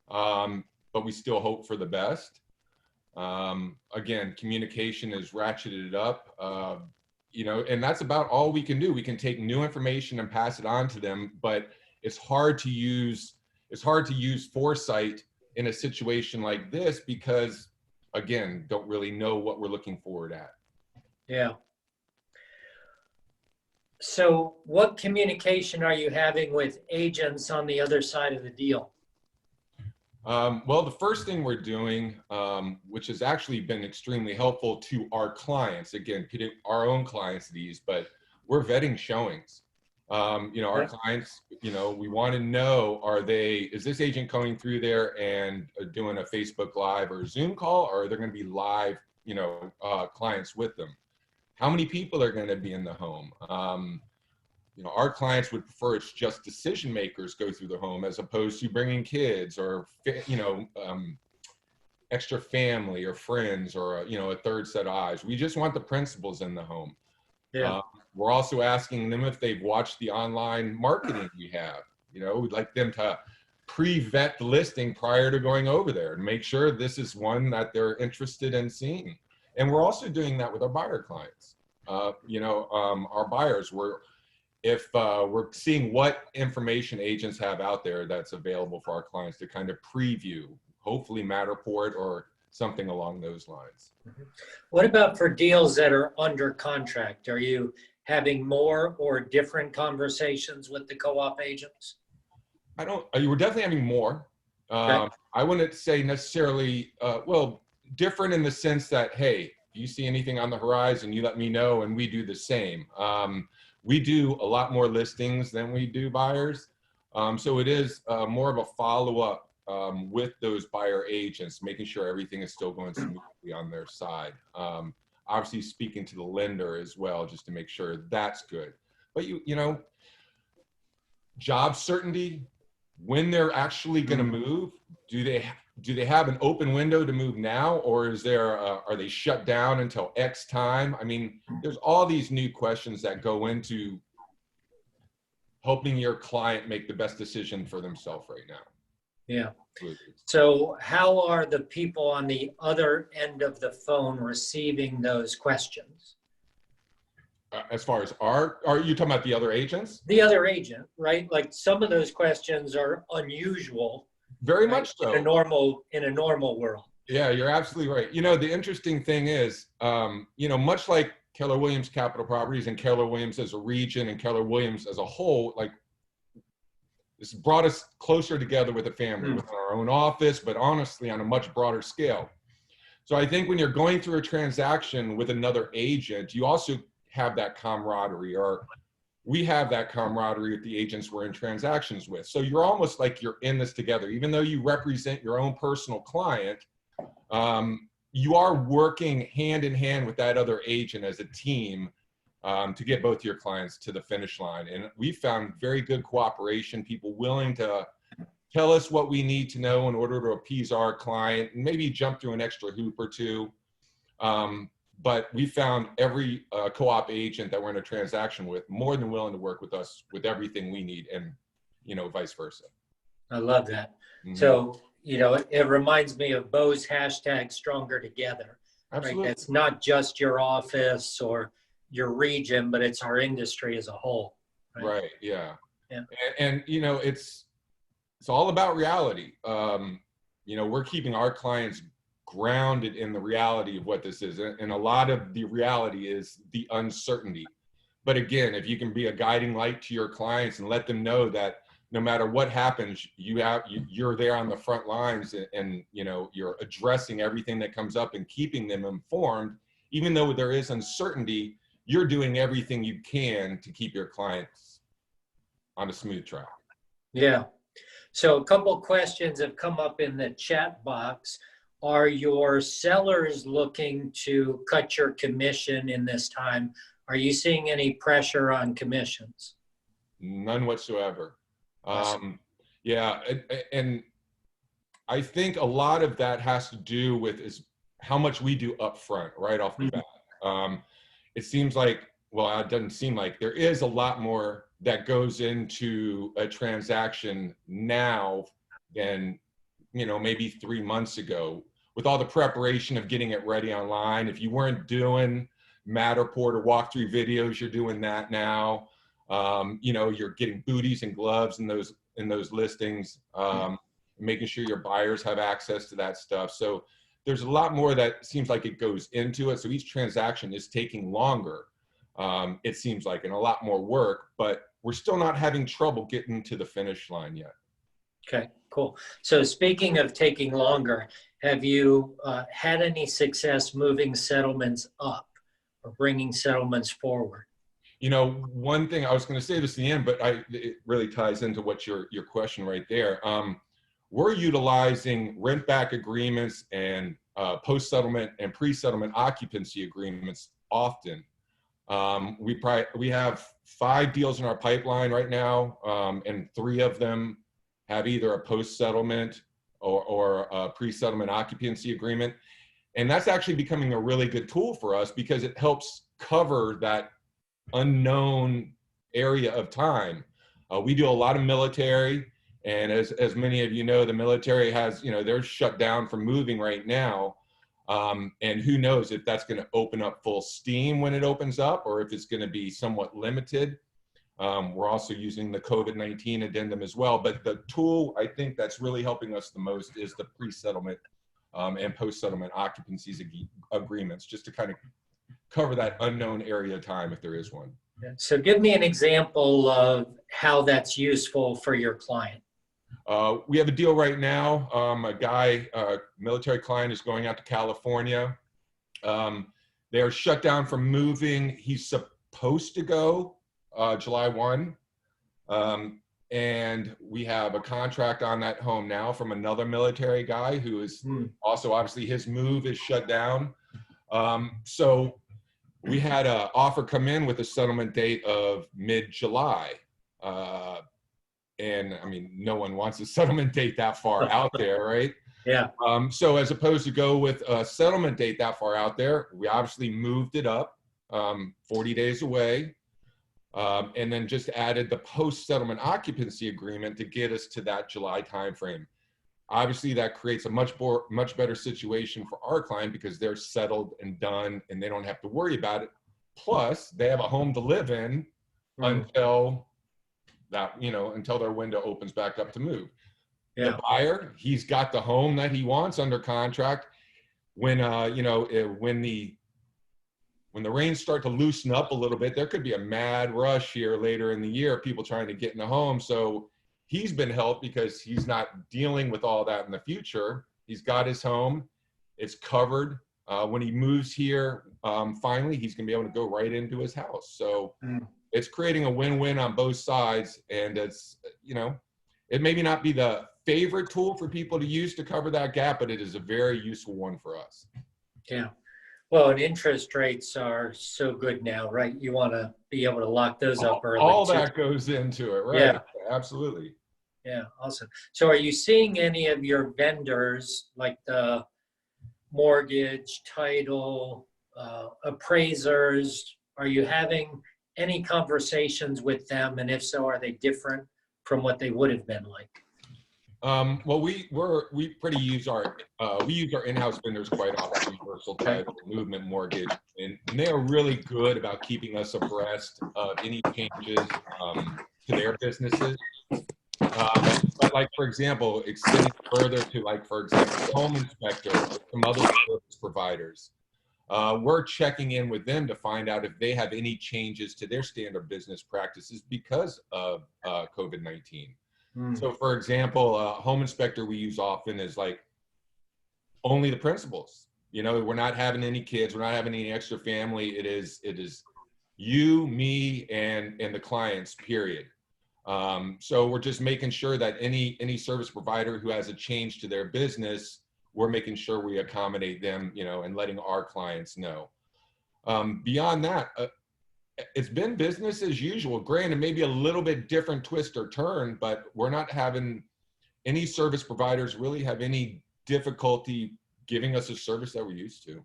Speaker 6: but we still hope for the best. Again, communication is ratcheted up, and that's about all we can do. We can take new information and pass it on to them, but it's hard to use foresight in a situation like this because, again, don't really know what we're looking forward at.
Speaker 3: Yeah. So what communication are you having with agents on the other side of the deal?
Speaker 6: Well, the first thing we're doing, which has actually been extremely helpful to our clients, again, pitting our own clients these, but we're vetting showings. Our clients, we want to know, is this agent coming through there and doing a Facebook Live or Zoom call, or are there going to be live, clients with them? How many people are going to be in the home? Our clients would prefer it's just decision makers go through the home as opposed to bringing kids or, extra family or friends or, a third set of eyes. We just want the principals in the home.
Speaker 3: Yeah.
Speaker 6: We're also asking them if they've watched the online marketing we have. We'd like them to pre-vet the listing prior to going over there and make sure this is one that they're interested in seeing. And we're also doing that with our buyer clients. Our buyers, we're seeing what information agents have out there that's available for our clients to kind of preview, hopefully Matterport or something along those lines.
Speaker 3: What about for deals that are under contract? Are you having more or different conversations with the co-op agents?
Speaker 6: You were definitely having more.
Speaker 3: Okay.
Speaker 6: I wouldn't say necessarily, different in the sense that, hey, if you see anything on the horizon, you let me know and we do the same. We do a lot more listings than we do buyers. So it is more of a follow-up with those buyer agents, making sure everything is still going smoothly on their side. Obviously speaking to the lender as well, just to make sure that's good. But job certainty, when they're actually going to move, do they have an open window to move now, or are they shut down until X time? I mean, there's all these new questions that go into helping your client make the best decision for themselves right now.
Speaker 3: Yeah. So how are the people on the other end of the phone receiving those questions?
Speaker 6: As far as are you talking about the other agents?
Speaker 3: The other agent, right? Like some of those questions are unusual.
Speaker 6: Very
Speaker 3: right,
Speaker 6: much so.
Speaker 3: in a normal world.
Speaker 6: Yeah, you're absolutely right. You know, the interesting thing is, you know, much like Keller Williams Capital Properties and Keller Williams as a region and Keller Williams as a whole, like this brought us closer together with the family, with our own office, but honestly on a much broader scale. So I think when you're going through a transaction with another agent, you also have that camaraderie, or we have that camaraderie with the agents we're in transactions with. So you're almost like you're in this together, even though you represent your own personal client. You are working hand in hand with that other agent as a team to get both your clients to the finish line. And we found very good cooperation, people willing to tell us what we need to know in order to appease our client, and maybe jump through an extra hoop or two. But we found every co-op agent that we're in a transaction with more than willing to work with us with everything we need, and, you know, vice versa.
Speaker 3: I love that.
Speaker 6: Mhm.
Speaker 3: So, you know, it reminds me of Bo's hashtag Stronger Together.
Speaker 6: Absolutely.
Speaker 3: Right? It's not just your office or your region, but it's our industry as a whole.
Speaker 6: Right. Yeah.
Speaker 3: Yeah.
Speaker 6: And you know, it's all about reality. You know, we're keeping our clients grounded in the reality of what this is. And a lot of the reality is the uncertainty. But again, if you can be a guiding light to your clients and let them know that no matter what happens, you're there on the front lines, and you know, you're addressing everything that comes up and keeping them informed, even though there is uncertainty, you're doing everything you can to keep your clients on a smooth track.
Speaker 3: Yeah. So a couple of questions have come up in the chat box. Are your sellers looking to cut your commission in this time? Are you seeing any pressure on commissions?
Speaker 6: None whatsoever.
Speaker 3: Awesome.
Speaker 6: Yeah, and I think a lot of that has to do with is how much we do upfront, right off the bat. It seems like, well, it doesn't seem like, there is a lot more that goes into a transaction now than, you know, maybe 3 months ago, with all the preparation of getting it ready online. If you weren't doing Matterport or walkthrough videos, you're doing that now. You know, you're getting booties and gloves in those listings, making sure your buyers have access to that stuff. So there's a lot more that seems like it goes into it. So each transaction is taking longer, it seems like, and a lot more work, but we're still not having trouble getting to the finish line yet.
Speaker 3: Okay, cool. So speaking of taking longer, have you had any success moving settlements up or bringing settlements forward?
Speaker 6: You know, one thing I was going to say this in the end, but it really ties into what your question right there. We're utilizing rent back agreements and post-settlement and pre-settlement occupancy agreements often. We have 5 deals in our pipeline right now, and 3 of them have either a post-settlement or a pre-settlement occupancy agreement. And that's actually becoming a really good tool for us because it helps cover that unknown area of time. We do a lot of military, and as many of you know, the military has, you know, they're shut down from moving right now. And who knows if that's going to open up full steam when it opens up, or if it's going to be somewhat limited. We're also using the COVID-19 addendum as well. But the tool I think that's really helping us the most is the pre-settlement and post-settlement occupancies agreements, just to kind of cover that unknown area of time if there is one.
Speaker 3: So give me an example of how that's useful for your client.
Speaker 6: We have a deal right now. A guy, military client, is going out to California. They're shut down from moving. He's supposed to go July 1. And we have a contract on that home now from another military guy who is also, obviously, his move is shut down. So we had an offer come in with a settlement date of mid-July. And I mean, no one wants a settlement date that far out there, right?
Speaker 3: Yeah.
Speaker 6: So as opposed to go with a settlement date that far out there, we obviously moved it up 40 days away. And then just added the post-settlement occupancy agreement to get us to that July timeframe. Obviously, that creates a much better situation for our client because they're settled and done, and they don't have to worry about it. Plus, they have a home to live in until that, until their window opens back up to move.
Speaker 3: Yeah.
Speaker 6: The buyer, he's got the home that he wants under contract. When when the rains start to loosen up a little bit, there could be a mad rush here later in the year, people trying to get in the home. So he's been helped because he's not dealing with all that in the future. He's got his home, it's covered. When he moves here, finally, he's gonna be able to go right into his house. So it's creating a win-win on both sides. And it's, it maybe not be the favorite tool for people to use to cover that gap, but it is a very useful one for us.
Speaker 3: Yeah. Well, and interest rates are so good now, right? You want to be able to lock those up early.
Speaker 6: All
Speaker 3: too.
Speaker 6: that goes into it, right?
Speaker 3: Yeah.
Speaker 6: Absolutely.
Speaker 3: Yeah, awesome. So are you seeing any of your vendors, like the mortgage, title, appraisers, are you having any conversations with them? And if so, are they different from what they would have been like?
Speaker 6: Well, we use our in-house vendors quite often, Universal Title, Movement Mortgage, and they are really good about keeping us abreast of any changes to their businesses. But like, for example, extending further to, like, for example, home inspector or some other service providers, we're checking in with them to find out if they have any changes to their standard business practices because of COVID-19. So, for example, home inspector we use often is like only the principals. We're not having any kids, we're not having any extra family. It is you, me, and the clients, period. So we're just making sure that any service provider who has a change to their business, we're making sure we accommodate them, and letting our clients know. Beyond that, it's been business as usual. Granted, maybe a little bit different twist or turn, but we're not having any service providers really have any difficulty giving us a service that we're used to.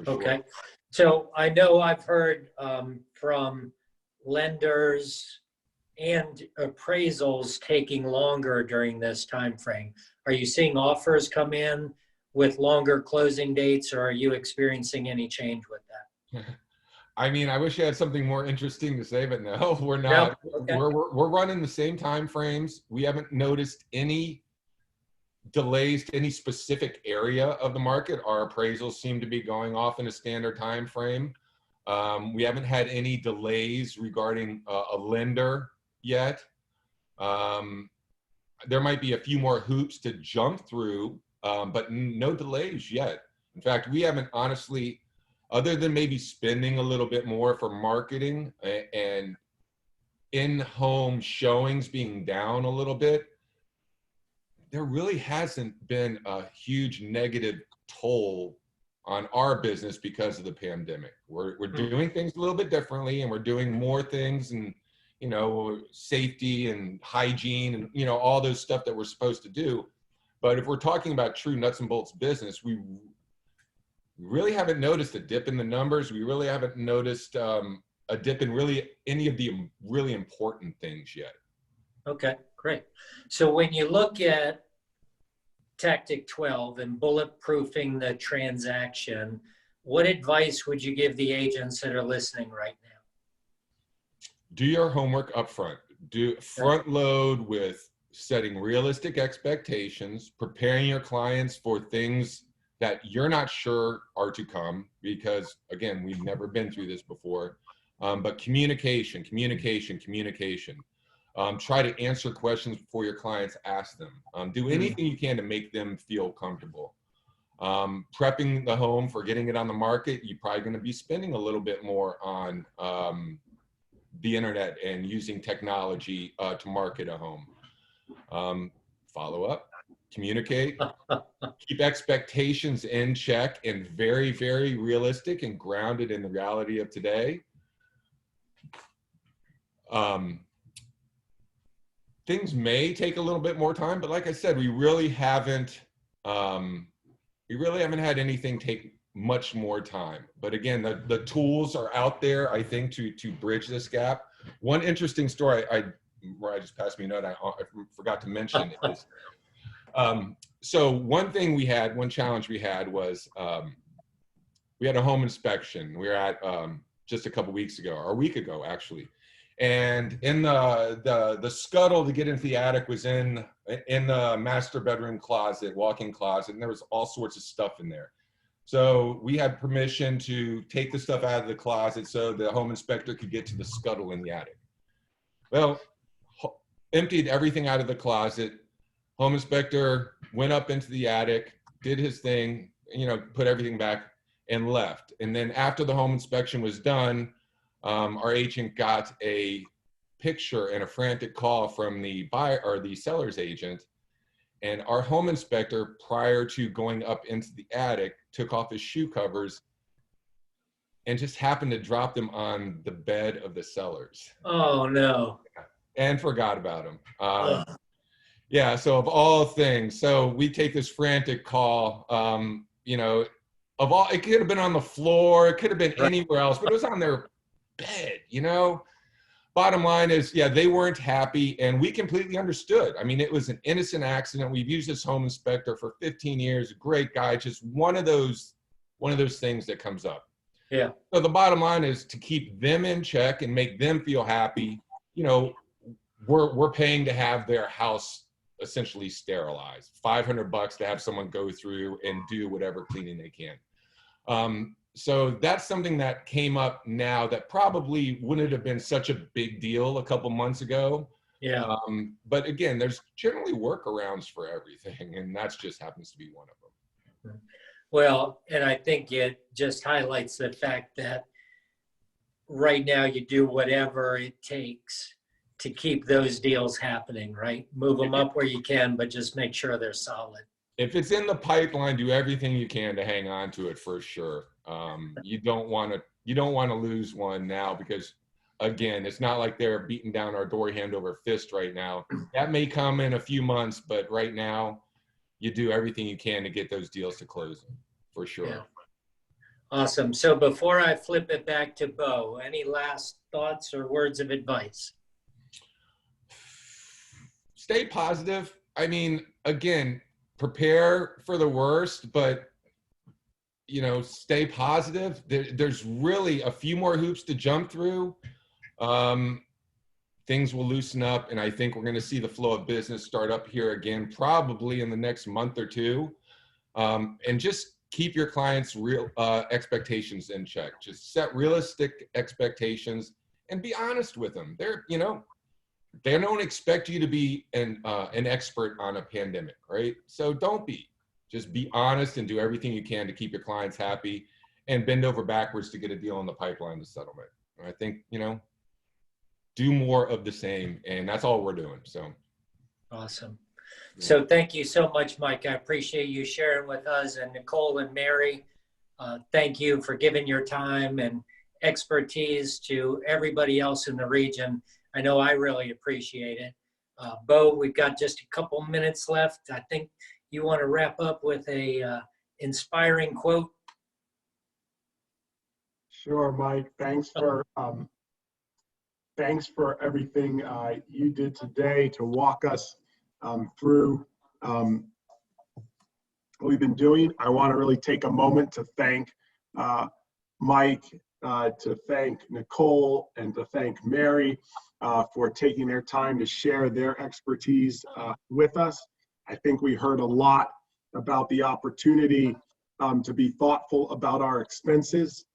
Speaker 3: Okay. Sure. So I know I've heard from lenders and appraisals taking longer during this time frame. Are you seeing offers come in with longer closing dates, or are you experiencing any change with that?
Speaker 6: I mean, I wish I had something more interesting to say, but no, we're not.
Speaker 3: No? Okay.
Speaker 6: We're running the same time frames. We haven't noticed any delays to any specific area of the market. Our appraisals seem to be going off in a standard time frame. We haven't had any delays regarding a lender yet. There might be a few more hoops to jump through, but no delays yet. In fact, we haven't honestly, other than maybe spending a little bit more for marketing and in-home showings being down a little bit, there really hasn't been a huge negative toll on our business because of the pandemic. We're doing things a little bit differently, and we're doing more things, and safety and hygiene and all those stuff that we're supposed to do. But if we're talking about true nuts and bolts business, we really haven't noticed a dip in the numbers. We really haven't noticed a dip in really any of the really important things yet.
Speaker 3: Okay, great. So when you look at Tactic 12 and bulletproofing the transaction, what advice would you give the agents that are listening right now?
Speaker 6: Do your homework up front. Do front load with setting realistic expectations, preparing your clients for things that you're not sure are to come, because again, we've never been through this before. But communication. Try to answer questions before your clients ask them. Do anything you can to make them feel comfortable. Prepping the home for getting it on the market, you're probably going to be spending a little bit more on the internet and using technology to market a home. Follow up, communicate, keep expectations in check and very, very realistic and grounded in the reality of today. Things may take a little bit more time, but like I said, we really haven't had anything take much more time. But again, the tools are out there, I think, to bridge this gap. One interesting story, I just passed me a note, I forgot to mention is, so one challenge we had was, we had a home inspection. We were at just a couple weeks ago, or a week ago actually. And in the scuttle to get into the attic was in the master bedroom closet, walk-in closet, and there was all sorts of stuff in there. So we had permission to take the stuff out of the closet so the home inspector could get to the scuttle in the attic. Well, emptied everything out of the closet. Home inspector went up into the attic, did his thing, you know, put everything back and left. And then after the home inspection was done, our agent got a picture and a frantic call from the buyer or the seller's agent. And our home inspector, prior to going up into the attic, took off his shoe covers and just happened to drop them on the bed of the sellers.
Speaker 3: Oh, no.
Speaker 6: And forgot about them. Yeah, so of all things, so we take this frantic call, you know, of all, it could have been on the floor, it could have been anywhere else, but it was on their bed, you know? Bottom line is, yeah, they weren't happy, and we completely understood. I mean, it was an innocent accident. We've used this home inspector for 15 years, a great guy, just one of those things that comes up.
Speaker 3: Yeah.
Speaker 6: So the bottom line is to keep them in check and make them feel happy. You know, we're paying to have their house essentially sterilized, $500 to have someone go through and do whatever cleaning they can. So that's something that came up now that probably wouldn't have been such a big deal a couple months ago.
Speaker 3: Yeah.
Speaker 6: But again, there's generally workarounds for everything, and that's just happens to be one of them.
Speaker 3: Well, and I think it just highlights the fact that right now you do whatever it takes to keep those deals happening, right? Move them up where you can, but just make sure they're solid.
Speaker 6: If it's in the pipeline, do everything you can to hang on to it for sure. You don't want to lose one now because, again, it's not like they're beating down our door hand over fist right now. That may come in a few months, but right now, you do everything you can to get those deals to close for sure.
Speaker 3: Yeah. Awesome. So before I flip it back to Bo, any last thoughts or words of advice?
Speaker 6: Stay positive. I mean, again, prepare for the worst, but you know, stay positive. There's really a few more hoops to jump through. Things will loosen up, and I think we're going to see the flow of business start up here again, probably in the next month or two. And just keep your clients' real expectations in check. Just set realistic expectations and be honest with them. They don't expect you to be an expert on a pandemic, right? So don't be. Just be honest and do everything you can to keep your clients happy and bend over backwards to get a deal in the pipeline to settlement. I think, you know, do more of the same, and that's all we're doing. So
Speaker 3: awesome. So thank you so much, Mike. I appreciate you sharing with us, and Nicole and Mary, thank you for giving your time and expertise to everybody else in the region. I know I really appreciate it. Bo, we've got just a couple minutes left. I think you want to wrap up with a inspiring quote.
Speaker 4: Sure, Mike. Thanks for everything you did today to walk us through what we've been doing. I want to really take a moment to thank Mike, to thank Nicole, and to thank Mary for taking their time to share their expertise with us. I think we heard a lot about the opportunity to be thoughtful about our expenses,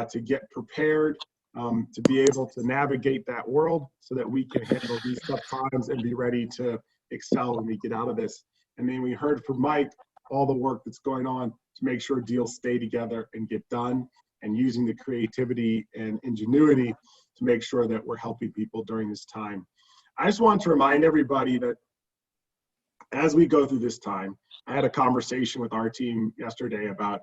Speaker 4: to get prepared, to be able to navigate that world so that we can handle these tough times and be ready to excel when we get out of this. And then we heard from Mike all the work that's going on to make sure deals stay together and get done, and using the creativity and ingenuity to make sure that we're helping people during this time. I just want to remind everybody that as we go through this time, I had a conversation with our team yesterday about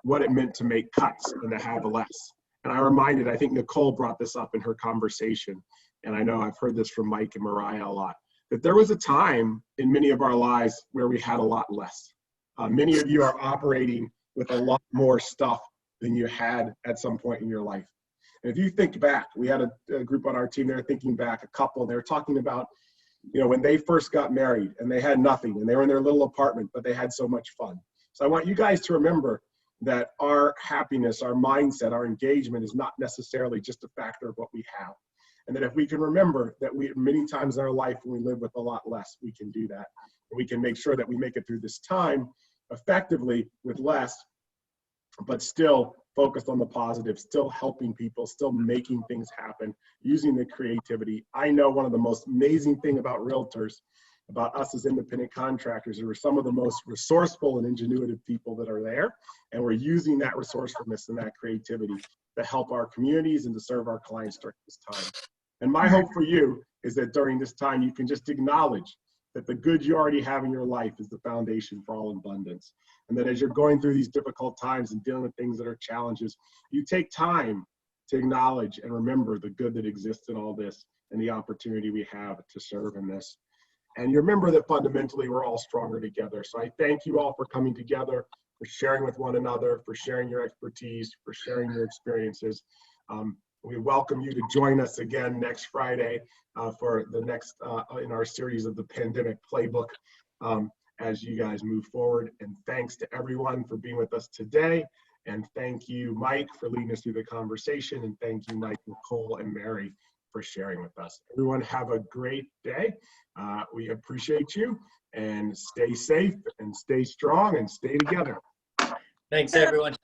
Speaker 4: what it meant to make cuts and to have less. And I think Nicole brought this up in her conversation, and I know I've heard this from Mike and Mariah a lot, that there was a time in many of our lives where we had a lot less. Many of you are operating with a lot more stuff than you had at some point in your life. And if you think back, we had a group on our team, they were thinking back, a couple, they were talking about, you know, when they first got married and they had nothing and they were in their little apartment, but they had so much fun. So I want you guys to remember that our happiness, our mindset, our engagement is not necessarily just a factor of what we have. And that if we can remember that we many times in our life when we live with a lot less, we can do that. We can make sure that we make it through this time effectively with less, but still focused on the positive, still helping people, still making things happen, using the creativity. I know one of the most amazing thing about realtors, about us as independent contractors, is we're some of the most resourceful and ingenuitive people that are there. And we're using that resourcefulness and that creativity to help our communities and to serve our clients during this time. And my hope for you is that during this time, you can just acknowledge that the good you already have in your life is the foundation for all abundance. And that as you're going through these difficult times and dealing with things that are challenges, you take time to acknowledge and remember the good that exists in all this and the opportunity we have to serve in this. And you remember that fundamentally we're all stronger together. So I thank you all for coming together, for sharing with one another, for sharing your expertise, for sharing your experiences. We welcome you to join us again next Friday for the next in our series of the Pandemic Playbook as you guys move forward. And thanks to everyone for being with us today. And thank you, Mike, for leading us through the conversation. And thank you, Mike, Nicole, and Mary for sharing with us. Everyone have a great day. We appreciate you, and stay safe and stay strong and stay together.
Speaker 3: Thanks, everyone.